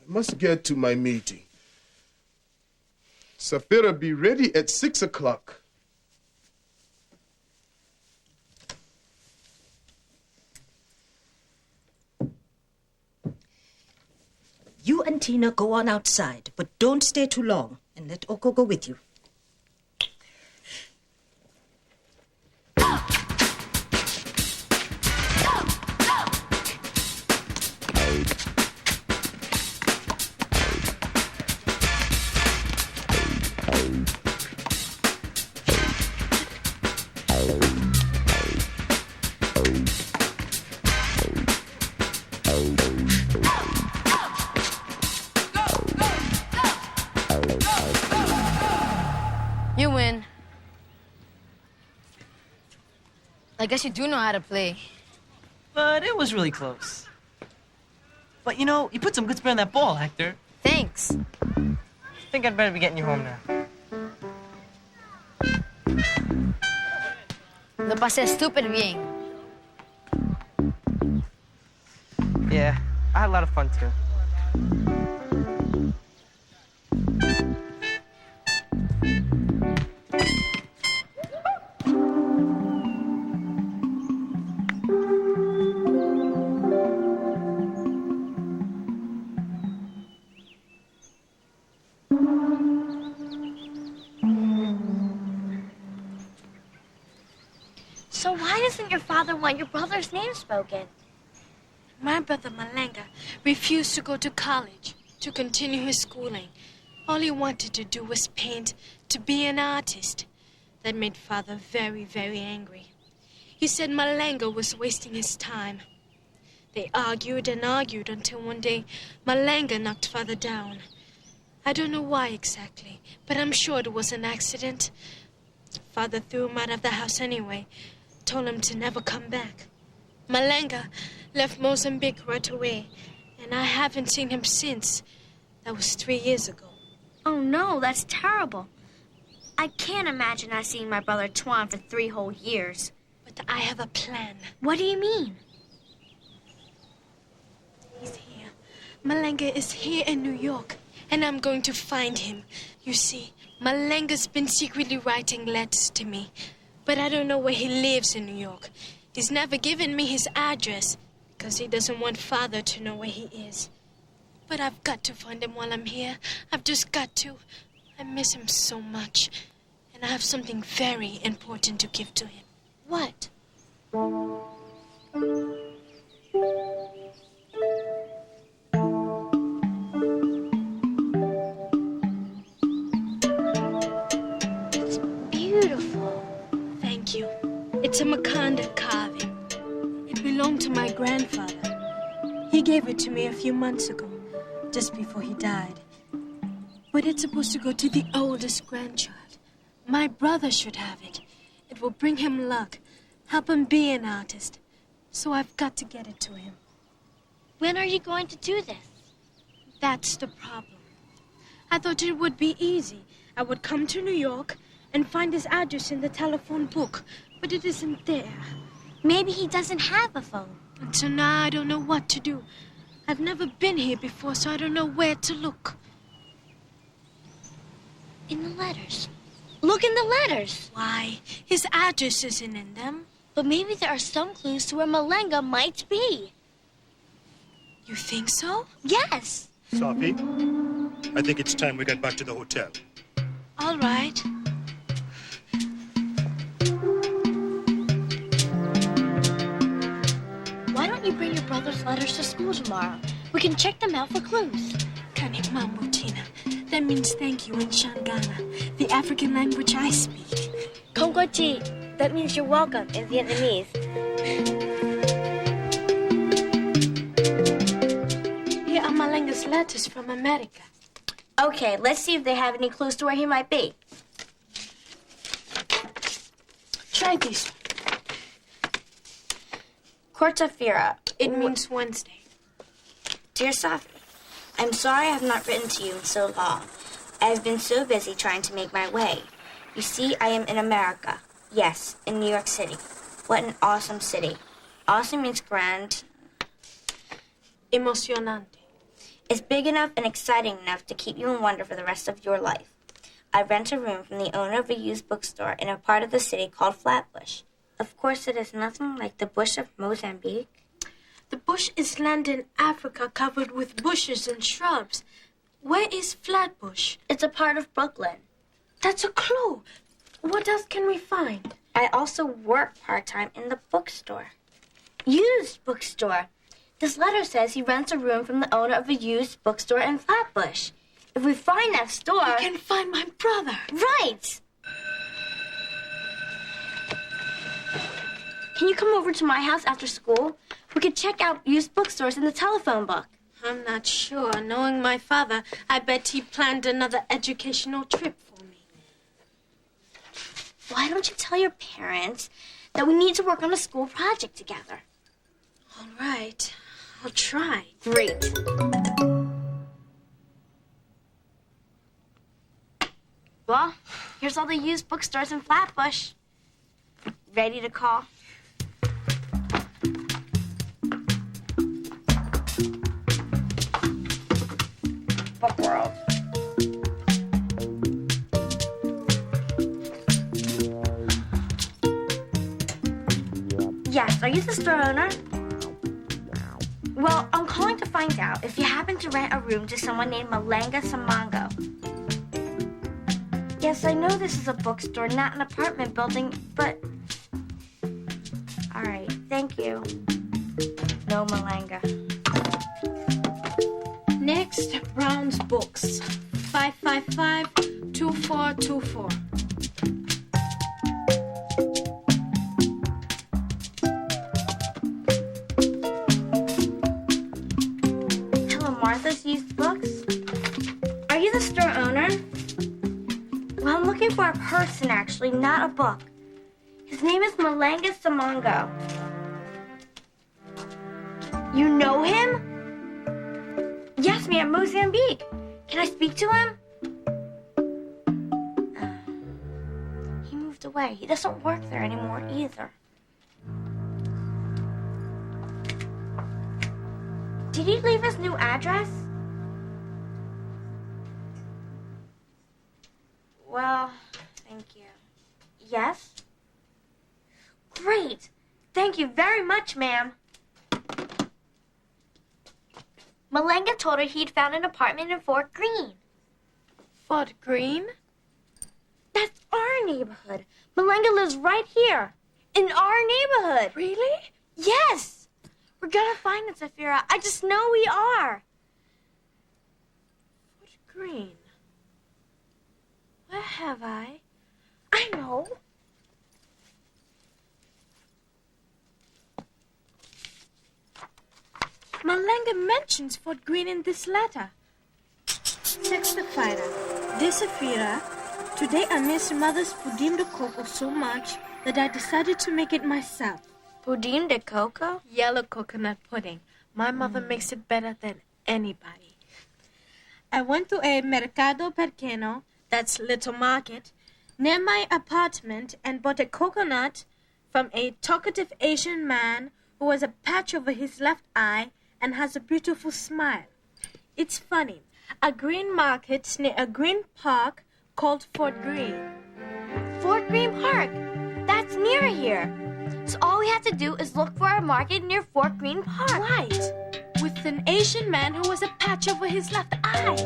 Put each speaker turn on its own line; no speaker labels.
I must get to my meeting. Sapphira, be ready at 6 o'clock.
You and Tina go on outside, but don't stay too long, and let Oko go with you.
You win. I guess you do know how to play.
But it was really close. But you know, you put some good spin on that ball, Hector.
Thanks.
I think I'd better be getting you home now.
Lo pasé súper bien.
Yeah, I had a lot of fun too.
So why doesn't your father want your brother's name spoken?
My brother Malenga refused to go to college to continue his schooling. All he wanted to do was paint, to be an artist. That made Father very, very angry. He said Malenga was wasting his time. They argued and argued until one day Malenga knocked Father down. I don't know why exactly, but I'm sure it was an accident. Father threw him out of the house anyway, told him to never come back. Malenga left Mozambique right away, and I haven't seen him since. That was 3 years ago.
Oh no, that's terrible. I can't imagine not seeing my brother Tuan for 3 whole years.
But I have a plan.
What do you mean?
He's here. Malenga is here in New York, and I'm going to find him. You see, Malenga's been secretly writing letters to me, but I don't know where he lives in New York. He's never given me his address, because he doesn't want Father to know where he is. But I've got to find him while I'm here. I've just got to. I miss him so much, and I have something very important to give to him.
What? It's beautiful.
Thank you. It's a Makanda carving. It belonged to my grandfather. He gave it to me a few months ago, just before he died. But it's supposed to go to the oldest grandchild. My brother should have it. It will bring him luck, help him be an artist. So I've got to get it to him.
When are you going to do this?
That's the problem. I thought it would be easy. I would come to New York and find his address in the telephone book, but it isn't there.
Maybe he doesn't have a phone.
And so now I don't know what to do. I've never been here before, so I don't know where to look.
In the letters. Look in the letters.
Why? His address isn't in them.
But maybe there are some clues to where Malenga might be.
You think so?
Yes.
Sophie, I think it's time we got back to the hotel.
All right.
Why don't you bring your brother's letters to school tomorrow? We can check them out for clues.
Kanik Mambo Tina. That means thank you in Shangana, the African language I speak.
Kongwaji. That means you're welcome in Vietnamese.
Here are Malenga's letters from America.
Okay, let's see if they have any clues to where he might be.
Try this.
Kortafira.
It means Wednesday.
Dear Sophie, I'm sorry I have not written to you in so long. I have been so busy trying to make my way. You see, I am in America. Yes, in New York City. What an awesome city. Awesome means grand.
Emocionante.
It's big enough and exciting enough to keep you in wonder for the rest of your life. I rent a room from the owner of a used bookstore in a part of the city called Flatbush. Of course, it is nothing like the bush of Mozambique.
The bush is land in Africa covered with bushes and shrubs. Where is Flatbush?
It's a part of Brooklyn.
That's a clue. What else can we find?
I also work part-time in the bookstore. Used bookstore. This letter says he rents a room from the owner of a used bookstore in Flatbush. If we find that store...
We can find my brother.
Right! Can you come over to my house after school? We could check out used bookstores in the telephone book.
I'm not sure. Knowing my father, I bet he planned another educational trip for me.
Why don't you tell your parents that we need to work on a school project together?
All right. I'll try.
Great. Well, here's all the used bookstores in Flatbush. Ready to call? Book World. Yes, are you the store owner? Well, I'm calling to find out if you happen to rent a room to someone named Malanga Samango. Yes, I know this is a bookstore, not an apartment building, but... All right, thank you. No Malanga.
Next, Brown's Books. 555-2424.
Hello, Martha's Used Books. Are you the store owner? Well, I'm looking for a person, actually, not a book. His name is Malanga Samango. You know him? Yes, ma'am, Mozambique. Can I speak to him? He moved away. He doesn't work there anymore either. Did he leave his new address? Well, thank you. Yes? Great. Thank you very much, ma'am. Malanga told her he'd found an apartment in Fort Greene.
Fort Greene?
That's our neighborhood. Malanga lives right here, in our neighborhood.
Really?
Yes. We're gonna find it, Zafira. I just know we are.
Fort Greene. Where have I?
I know.
Malanga mentions Fort Greene in this letter. Text the fighter. Dear Safira, today I miss mother's pudim de coco so much that I decided to make it myself.
Pudim de coco?
Yellow coconut pudding. My mother makes it better than anybody. I went to a mercado pequeño, that's little market, near my apartment and bought a coconut from a talkative Asian man who has a patch over his left eye and has a beautiful smile. It's funny. A green market near a green park called Fort Greene.
Fort Greene Park. That's near here. So all we have to do is look for a market near Fort Greene Park.
Right. With an Asian man who has a patch over his left eye.